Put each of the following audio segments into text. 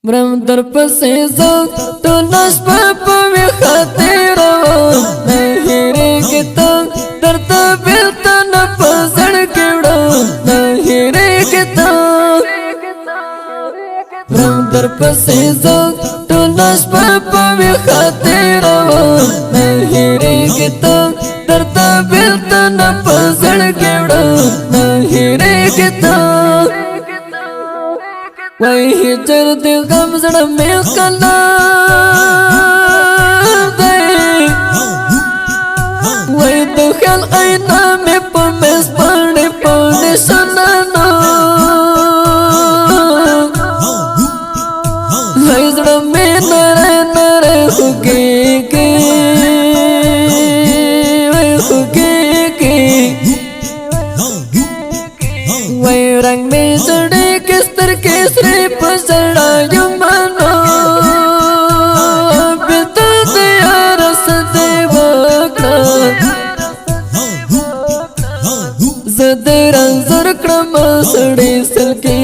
برم در پسې زو تو نش په وی خاطر نه هېرېږي ته درته بېلته نه په زړه کې وړه نه هېرېږي ته برم در پسې زو تو نش په وی خاطر نه هېرېږي ته درته بېلته نه په زړه کې وړه نه هېرېږي ته وای هجر دې غم زړه مې کلا دې وای د خیال اینا مې په مس باندې پونه سنانا وای زړه مې نره نره خوږېږي وای خوږېږي وای رنگ مې زړه کستر کسری پسړا یمانو بلته دې ارس دې وکړه زدر انزر کړم سړې سلکې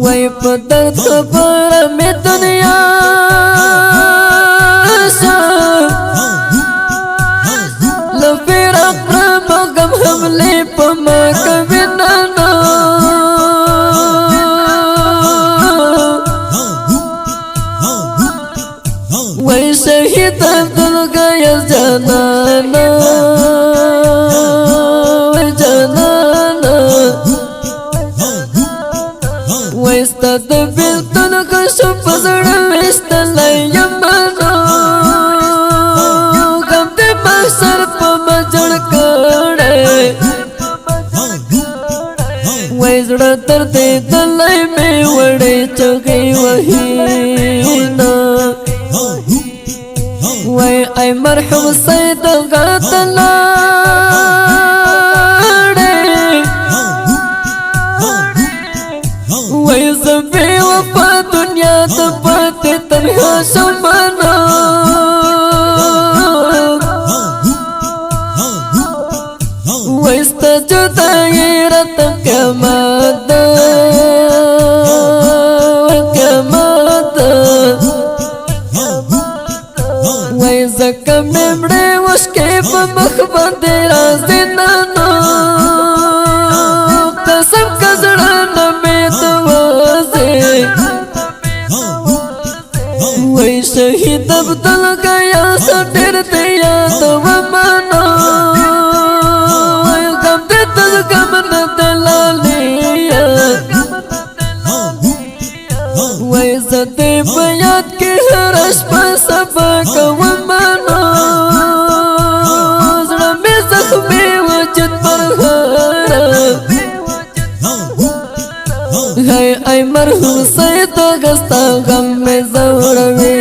وای په درد خبره مې دنیا हमले पमा कभी नाना वैसे ही दिल गया जनाना जनाना वैसा दिल तुन को सुपसड़ वैसा लाया मानो कब दे बसर पमा जड़का वही जुड़ा तरते तलाई में वड़े चौके वही ना वही आई मरहम सैद गातला वही सबे वफा दुनिया तबाते तन्हा समाना वैसा जुदाई रत कमाद वैसा कमेमड़े उसके मखबंद राज़िनानो कसम कजड़ा नमे दवाज़े वही शहीद अब्दुल गया सटर दिया तो वमानो वैसा ते बयात के हरश पर सबक वमानो जड़ा में जख्मे वजद पर है आई मरहूम सैद गस्ता गम में ज़ौरवे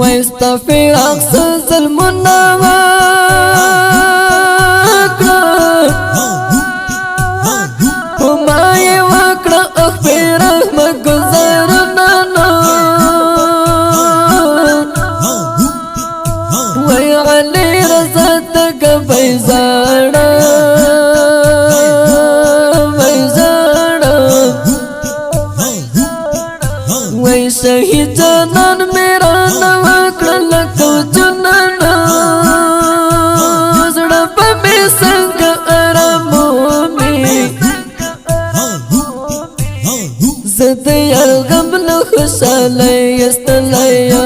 वैसा फिराक सजल मुनावा हुमाये वाकड़ा अखबेर अहमद गुज़र नाना वही अली रज़ा तक बैजाड़ा वही शहीद जानन मेरा नवाकड़ा लको जुनाना जड़ा पे संग आरामो में ज़द यार गम न खुशाले यस्तलाया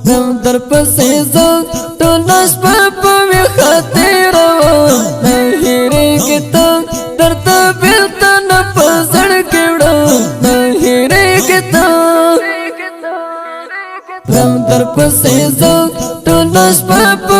गम दर पसे ज़ो तो नश पापा में खातिर न हेरेगी तो दर्ता बिलता न पसड़ के उड़ो न हेरेगी तो गम दर पसे ज़ो तो नश पापा